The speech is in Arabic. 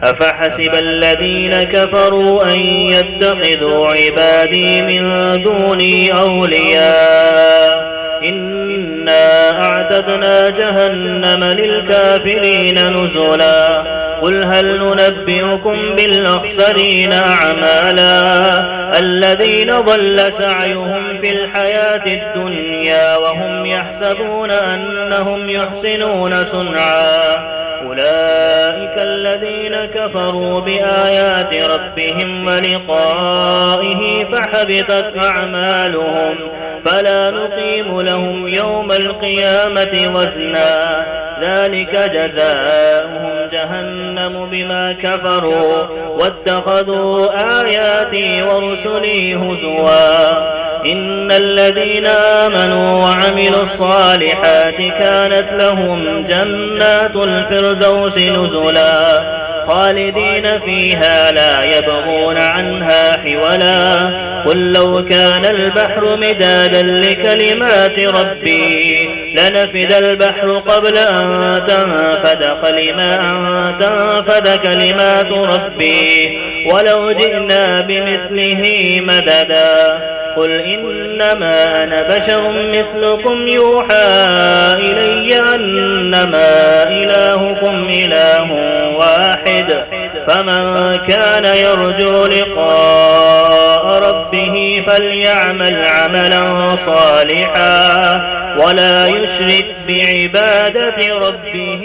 أفحسب الذين كفروا أن يتخذوا عبادي من دوني أولياء إنا أعتدنا جهنم للكافرين نزلا قل هل ننبئكم بالأخسرين أعمالا الذين ضل سعيهم في الحياة الدنيا وهم يحسبون أنهم يحسنون صنعا أولئك الذين كفروا بآيات ربهم ولقائه فحبطت أعمالهم فلا نقيم لهم يوم القيامة وزنا ذلك جزاؤهم جهنم بما كفروا واتخذوا آياتي ورسلي هزوا إن الذين آمنوا وعملوا الصالحات كانت لهم جنات الفردوس نزلا خالدين فيها لا يبغون عنها حولا قل لو كان البحر مدادا لكلمات ربي لنفد البحر قبل أن تنفد كلمات ربي ولو جئنا بمثله مددا قل إنما أنا بشر مثلكم يوحى إلي أنما إلهكم إله واحد فمن كان يرجو لقاء ربه فليعمل عملا صالحا ولا يشرك بعبادة ربه